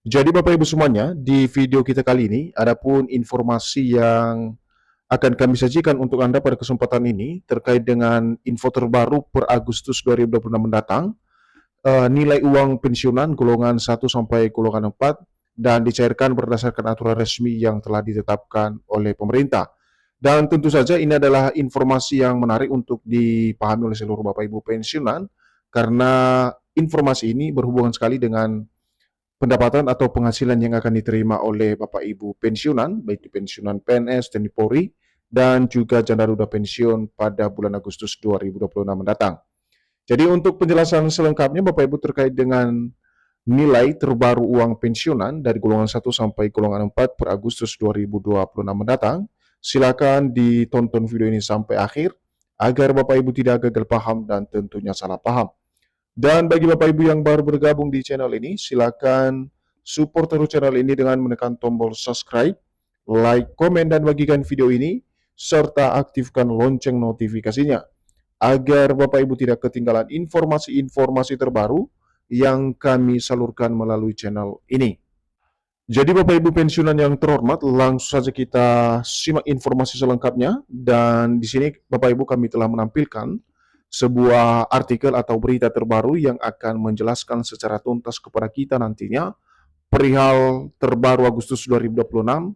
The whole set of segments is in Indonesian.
Jadi Bapak Ibu semuanya, di video kita kali ini, adapun informasi yang akan kami sajikan untuk Anda pada kesempatan ini terkait dengan info terbaru per Agustus 2026 mendatang, nilai uang pensiunan golongan 1 sampai golongan 4 dan dicairkan berdasarkan aturan resmi yang telah ditetapkan oleh pemerintah. Dan tentu saja ini adalah informasi yang menarik untuk dipahami oleh seluruh Bapak Ibu pensiunan karena informasi ini berhubungan sekali dengan pendapatan atau penghasilan yang akan diterima oleh Bapak Ibu pensiunan, baik di pensiunan PNS, TNI Polri, dan juga janda duda pensiun pada bulan Agustus 2026 mendatang. Jadi untuk penjelasan selengkapnya Bapak Ibu terkait dengan nilai terbaru uang pensiunan dari golongan 1 sampai golongan 4 per Agustus 2026 mendatang, silakan ditonton video ini sampai akhir agar Bapak Ibu tidak gagal paham dan tentunya salah paham. Dan bagi Bapak Ibu yang baru bergabung di channel ini, silakan support terus channel ini dengan menekan tombol subscribe, like, komen, dan bagikan video ini, serta aktifkan lonceng notifikasinya, agar Bapak Ibu tidak ketinggalan informasi-informasi terbaru yang kami salurkan melalui channel ini. Jadi Bapak Ibu pensiunan yang terhormat, langsung saja kita simak informasi selengkapnya. Dan di sini Bapak Ibu kami telah menampilkan sebuah artikel atau berita terbaru yang akan menjelaskan secara tuntas kepada kita nantinya perihal terbaru Agustus 2026,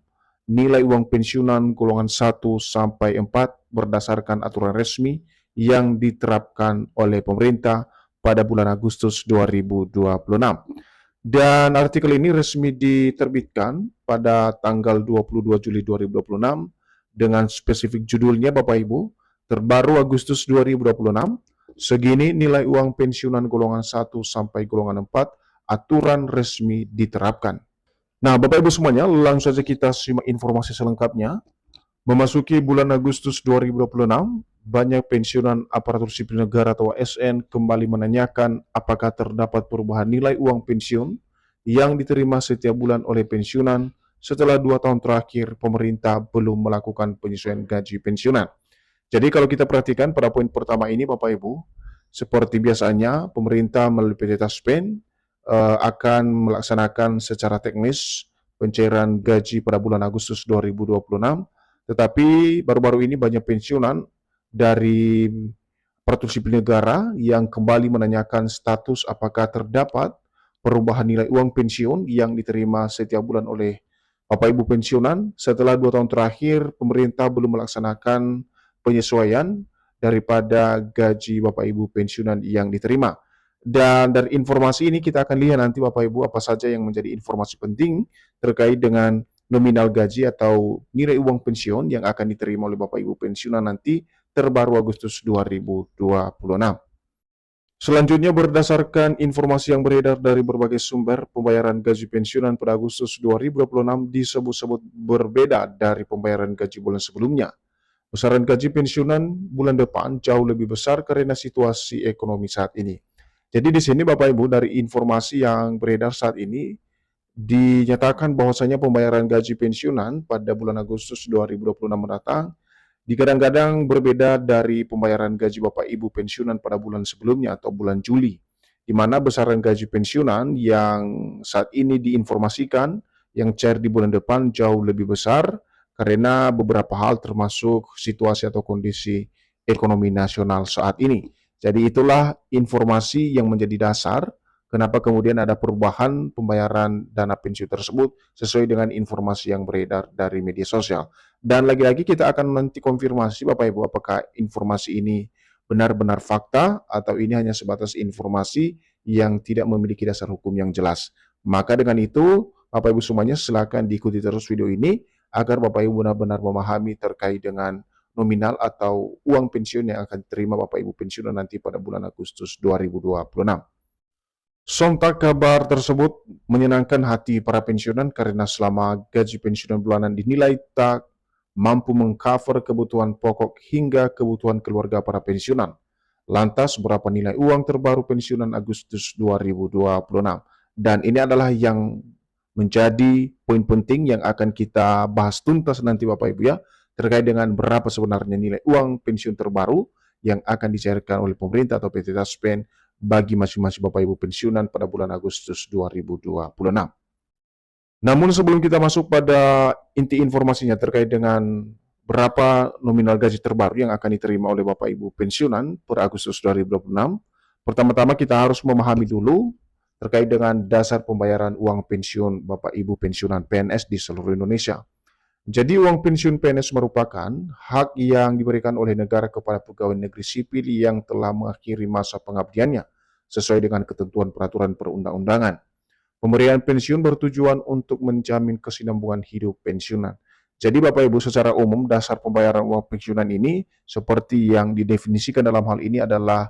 nilai uang pensiunan golongan 1 sampai 4 berdasarkan aturan resmi yang diterapkan oleh pemerintah pada bulan Agustus 2026. Dan artikel ini resmi diterbitkan pada tanggal 22 Juli 2026 dengan spesifik judulnya Bapak Ibu, terbaru Agustus 2026, segini nilai uang pensiunan golongan 1 sampai golongan 4, aturan resmi diterapkan. Nah, Bapak Ibu semuanya, langsung saja kita simak informasi selengkapnya. Memasuki bulan Agustus 2026, banyak pensiunan aparatur sipil negara atau ASN kembali menanyakan apakah terdapat perubahan nilai uang pensiun yang diterima setiap bulan oleh pensiunan setelah 2 tahun terakhir pemerintah belum melakukan penyesuaian gaji pensiunan. Jadi kalau kita perhatikan pada poin pertama ini Bapak Ibu, seperti biasanya pemerintah melalui PT Taspen akan melaksanakan secara teknis pencairan gaji pada bulan Agustus 2026. Tetapi baru-baru ini banyak pensiunan dari aparatur sipil negara yang kembali menanyakan status apakah terdapat perubahan nilai uang pensiun yang diterima setiap bulan oleh Bapak Ibu pensiunan setelah 2 tahun terakhir pemerintah belum melaksanakan penyesuaian daripada gaji Bapak Ibu pensiunan yang diterima. Dan dari informasi ini kita akan lihat nanti Bapak Ibu apa saja yang menjadi informasi penting terkait dengan nominal gaji atau nilai uang pensiun yang akan diterima oleh Bapak Ibu pensiunan nanti terbaru Agustus 2026. Selanjutnya berdasarkan informasi yang beredar dari berbagai sumber, pembayaran gaji pensiunan pada Agustus 2026 disebut-sebut berbeda dari pembayaran gaji bulan sebelumnya. Besaran gaji pensiunan bulan depan jauh lebih besar karena situasi ekonomi saat ini. Jadi di sini Bapak Ibu dari informasi yang beredar saat ini dinyatakan bahwasanya pembayaran gaji pensiunan pada bulan Agustus 2026 mendatang digadang-gadang berbeda dari pembayaran gaji Bapak Ibu pensiunan pada bulan sebelumnya atau bulan Juli, di mana besaran gaji pensiunan yang saat ini diinformasikan yang cair di bulan depan jauh lebih besar karena beberapa hal termasuk situasi atau kondisi ekonomi nasional saat ini. Jadi itulah informasi yang menjadi dasar kenapa kemudian ada perubahan pembayaran dana pensiun tersebut sesuai dengan informasi yang beredar dari media sosial. Dan lagi-lagi kita akan nanti konfirmasi Bapak Ibu apakah informasi ini benar-benar fakta atau ini hanya sebatas informasi yang tidak memiliki dasar hukum yang jelas. Maka dengan itu Bapak Ibu semuanya silakan diikuti terus video ini agar Bapak Ibu benar-benar memahami terkait dengan nominal atau uang pensiun yang akan diterima Bapak Ibu pensiunan nanti pada bulan Agustus 2026. Sontak kabar tersebut menyenangkan hati para pensiunan karena selama gaji pensiunan bulanan dinilai tak mampu mengcover kebutuhan pokok hingga kebutuhan keluarga para pensiunan. Lantas berapa nilai uang terbaru pensiunan Agustus 2026? Dan ini adalah yang menjadi poin penting yang akan kita bahas tuntas nanti Bapak Ibu ya, terkait dengan berapa sebenarnya nilai uang pensiun terbaru yang akan dicairkan oleh pemerintah atau PT Taspen bagi masing-masing Bapak Ibu pensiunan pada bulan Agustus 2026. Namun sebelum kita masuk pada inti informasinya terkait dengan berapa nominal gaji terbaru yang akan diterima oleh Bapak Ibu pensiunan per Agustus 2026, pertama-tama kita harus memahami dulu terkait dengan dasar pembayaran uang pensiun Bapak Ibu pensiunan PNS di seluruh Indonesia. Jadi uang pensiun PNS merupakan hak yang diberikan oleh negara kepada pegawai negeri sipil yang telah mengakhiri masa pengabdiannya sesuai dengan ketentuan peraturan perundang-undangan. Pemberian pensiun bertujuan untuk menjamin kesinambungan hidup pensiunan. Jadi Bapak Ibu secara umum dasar pembayaran uang pensiunan ini seperti yang didefinisikan dalam hal ini adalah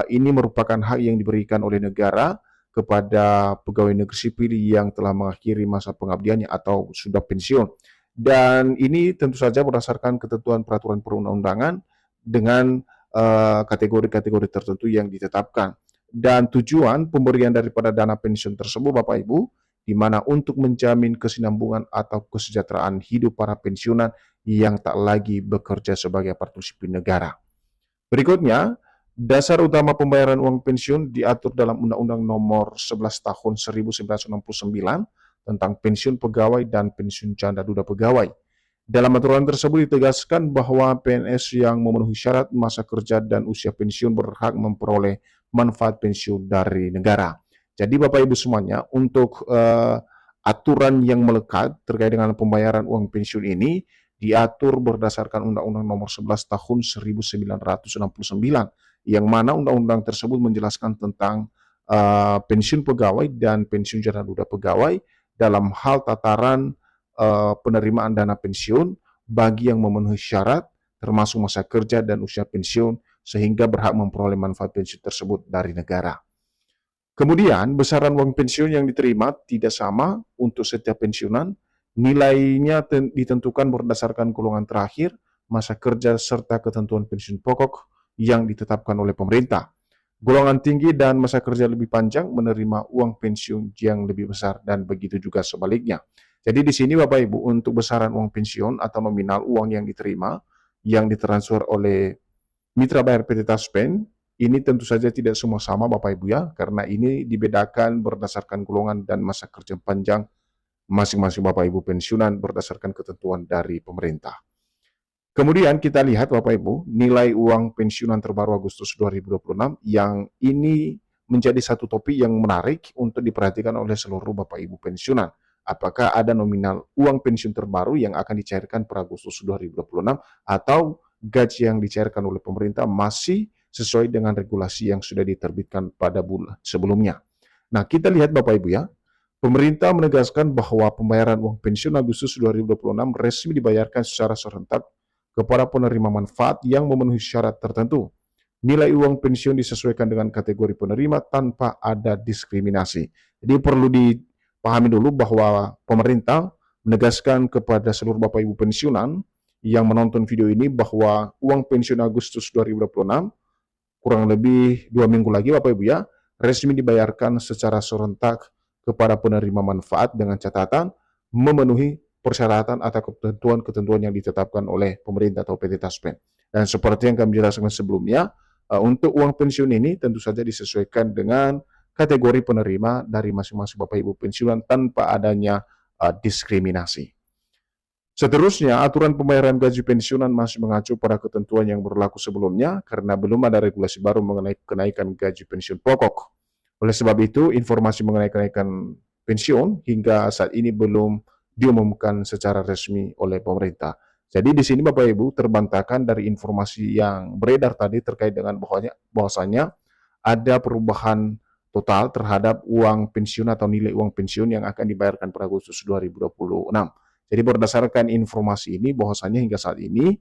ini merupakan hak yang diberikan oleh negara kepada pegawai negeri sipil yang telah mengakhiri masa pengabdiannya atau sudah pensiun. Dan ini tentu saja berdasarkan ketentuan peraturan perundang-undangan dengan kategori-kategori tertentu yang ditetapkan. Dan tujuan pemberian daripada dana pensiun tersebut Bapak Ibu, di mana untuk menjamin kesinambungan atau kesejahteraan hidup para pensiunan yang tak lagi bekerja sebagai aparatur sipil negara. Berikutnya, dasar utama pembayaran uang pensiun diatur dalam Undang-Undang Nomor 11 Tahun 1969 tentang pensiun pegawai dan pensiun janda duda pegawai. Dalam aturan tersebut ditegaskan bahwa PNS yang memenuhi syarat masa kerja dan usia pensiun berhak memperoleh manfaat pensiun dari negara. Jadi Bapak Ibu semuanya, untuk aturan yang melekat terkait dengan pembayaran uang pensiun ini diatur berdasarkan Undang-Undang Nomor 11 Tahun 1969, yang mana undang-undang tersebut menjelaskan tentang pensiun pegawai dan pensiun janda duda pegawai dalam hal tataran penerimaan dana pensiun bagi yang memenuhi syarat termasuk masa kerja dan usia pensiun sehingga berhak memperoleh manfaat pensiun tersebut dari negara. Kemudian besaran uang pensiun yang diterima tidak sama untuk setiap pensiunan, nilainya ditentukan berdasarkan golongan terakhir, masa kerja serta ketentuan pensiun pokok yang ditetapkan oleh pemerintah. Golongan tinggi dan masa kerja lebih panjang menerima uang pensiun yang lebih besar dan begitu juga sebaliknya. Jadi di sini Bapak Ibu untuk besaran uang pensiun atau nominal uang yang diterima yang ditransfer oleh mitra bayar PT Taspen ini tentu saja tidak semua sama Bapak Ibu ya, karena ini dibedakan berdasarkan golongan dan masa kerja panjang masing-masing Bapak Ibu pensiunan berdasarkan ketentuan dari pemerintah. Kemudian kita lihat Bapak Ibu, nilai uang pensiunan terbaru Agustus 2026 yang ini menjadi satu topik yang menarik untuk diperhatikan oleh seluruh Bapak Ibu pensiunan. Apakah ada nominal uang pensiun terbaru yang akan dicairkan per Agustus 2026 atau gaji yang dicairkan oleh pemerintah masih sesuai dengan regulasi yang sudah diterbitkan pada bulan sebelumnya. Nah, kita lihat Bapak Ibu ya, pemerintah menegaskan bahwa pembayaran uang pensiun Agustus 2026 resmi dibayarkan secara serentak kepada penerima manfaat yang memenuhi syarat tertentu. Nilai uang pensiun disesuaikan dengan kategori penerima tanpa ada diskriminasi. Jadi perlu dipahami dulu bahwa pemerintah menegaskan kepada seluruh Bapak Ibu pensiunan yang menonton video ini bahwa uang pensiun Agustus 2026 kurang lebih 2 minggu lagi Bapak Ibu ya, resmi dibayarkan secara serentak kepada penerima manfaat dengan catatan memenuhi persyaratan atau ketentuan-ketentuan yang ditetapkan oleh pemerintah atau PT Taspen. Dan seperti yang kami jelaskan sebelumnya, untuk uang pensiun ini tentu saja disesuaikan dengan kategori penerima dari masing-masing Bapak Ibu pensiunan tanpa adanya diskriminasi. Seterusnya, aturan pembayaran gaji pensiunan masih mengacu pada ketentuan yang berlaku sebelumnya karena belum ada regulasi baru mengenai kenaikan gaji pensiun pokok. Oleh sebab itu, informasi mengenai kenaikan pensiun hingga saat ini belum diumumkan secara resmi oleh pemerintah. Jadi di sini Bapak Ibu terbantahkan dari informasi yang beredar tadi terkait dengan bahwasanya ada perubahan total terhadap uang pensiun atau nilai uang pensiun yang akan dibayarkan per Agustus 2026. Jadi berdasarkan informasi ini bahwasanya hingga saat ini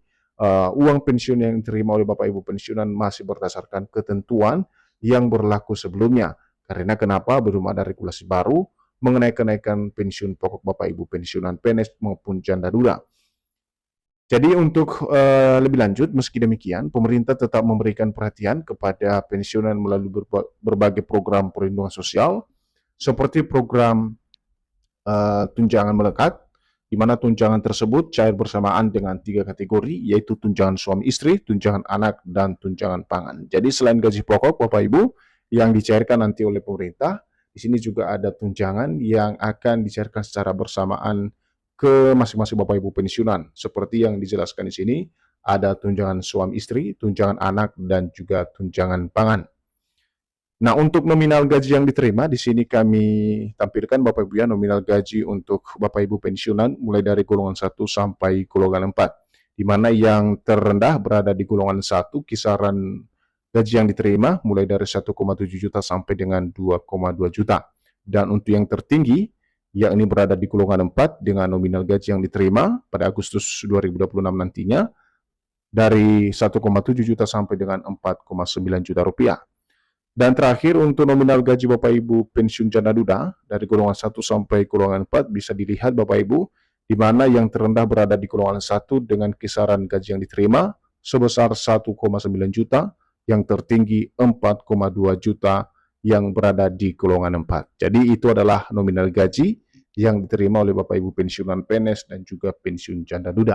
uang pensiun yang diterima oleh Bapak Ibu pensiunan masih berdasarkan ketentuan yang berlaku sebelumnya. Karena kenapa belum ada regulasi baru mengenai kenaikan pensiun pokok Bapak Ibu pensiunan PNS maupun janda duda. Jadi untuk lebih lanjut, meski demikian, pemerintah tetap memberikan perhatian kepada pensiunan melalui berbagai program perlindungan sosial, seperti program tunjangan melekat, di mana tunjangan tersebut cair bersamaan dengan 3 kategori, yaitu tunjangan suami istri, tunjangan anak, dan tunjangan pangan. Jadi selain gaji pokok Bapak Ibu yang dicairkan nanti oleh pemerintah, Di sini juga ada tunjangan yang akan dicairkan secara bersamaan ke masing-masing Bapak Ibu pensiunan. Seperti yang dijelaskan di sini, ada tunjangan suami istri, tunjangan anak, dan juga tunjangan pangan. Nah, untuk nominal gaji yang diterima, di sini kami tampilkan Bapak Ibu ya, nominal gaji untuk Bapak Ibu pensiunan mulai dari golongan 1 sampai golongan 4. Di mana yang terendah berada di golongan 1, kisaran gaji yang diterima mulai dari 1,7 juta sampai dengan 2,2 juta. Dan untuk yang tertinggi, yakni berada di golongan 4 dengan nominal gaji yang diterima pada Agustus 2026 nantinya dari 1,7 juta sampai dengan 4,9 juta rupiah. Dan terakhir untuk nominal gaji Bapak Ibu pensiun janda duda dari golongan 1 sampai golongan 4 bisa dilihat Bapak Ibu, di mana yang terendah berada di golongan 1 dengan kisaran gaji yang diterima sebesar 1,9 juta, yang tertinggi 4,2 juta yang berada di golongan 4. Jadi itu adalah nominal gaji yang diterima oleh Bapak Ibu pensiunan PNS dan juga pensiun janda duda.